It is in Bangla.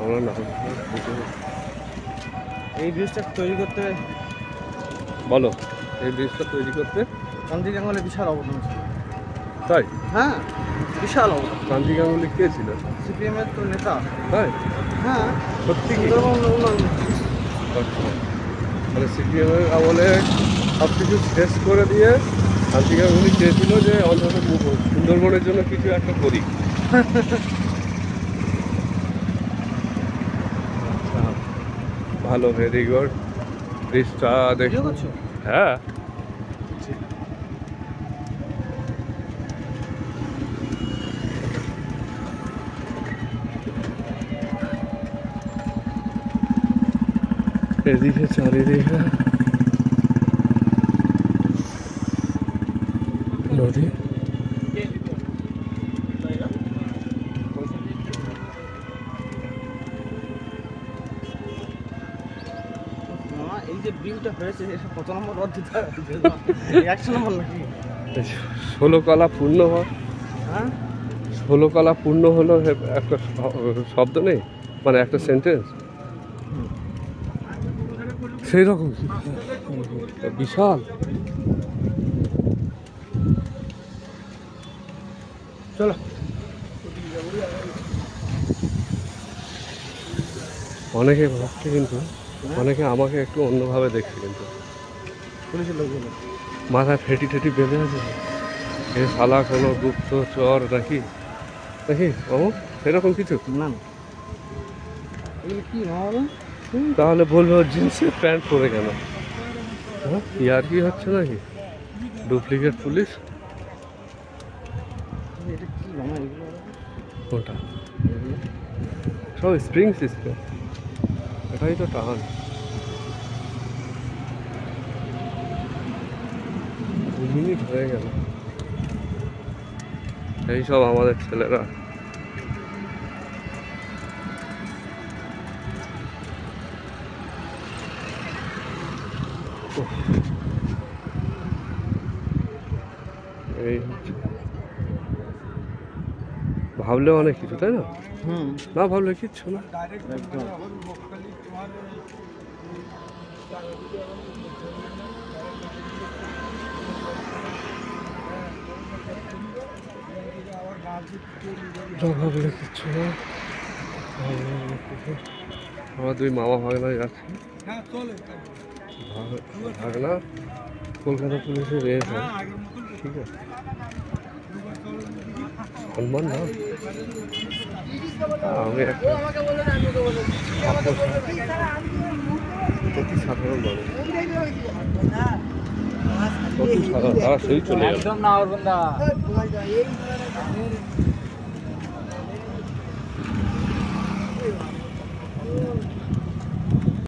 আমরা না এই ব্রিজটা তৈরি করতে বলো, এই ব্রিজটা তৈরি করতে কান্তি গাঙ্গুলি বিশাল অবদান ছিল। তাই? হ্যাঁ, বিশাল অবদান। কান্তি গাঙ্গুলি কে ছিল? সিপিএমের তো নেতা। তাই? হ্যাঁ, সত্যি কি? সুন্দরবন উন্নয়ন। আচ্ছা, মানে সিপিএমের আমলে সব কিছু শেষ করে দিয়ে কান্তি গাঙ্গুলি চেয়েছিল যে অন্তত সুন্দরবনের জন্য কিছু একটা করি। আচ্ছা, ভালো, ভেরি গুড। ব্রিজটা দেখো। হ্যাঁ, এদিকে চারিদিকে নদী। এই যে বিলটা হয়েছে এটা কত নম্বর রড দিতে হবে? 100 নম্বর নাকি? 16 কলা পূর্ণ হয়। হ্যাঁ, 16 কলা পূর্ণ হলো একটা শব্দ নেই, মানে একটা সেন্টেন্স সেই রকম। বিশাল। চলো। অনেকে ভাবছে কিন্তু, অনেকে আমাকে একটু অন্যভাবে দেখছে কিন্তু। পুলিশের লোকগুলো মাথায় ফেটি টেটি বেঁধে আছে, এ শালা কোনো গুপ্ত চর নাকি নাকি ও সেরকম কিছু না না, এগুলো কি হবে? তাহলে বলবে ওর জিন্সের প্যান্ট পরে কেন? হ্যাঁ, ইয়ার কি হচ্ছে নাকি? Duplicate police. এটা কি বানা এগুলো? ওটা সব স্প্রিং সিস্টেম, এটাই তো টান। 2 মিনিট হয়ে গেল। এই সব আমাদের ছেলেরা। এই ভাবলে অনেক কিছু, তাই না? না ভাবলে কিচ্ছু না। একদম। ভাবলে কিচ্ছু না। আমার 2 মামা ভাগনা যাচ্ছে। ভাগনা কলকাতা পুলিশের রেস হয়, ঠিক আছে? সম্মান না, আমি একটা অতি সাধারণ মানুষ, অতি সাধারণ, তারা সেই চলে যাবে।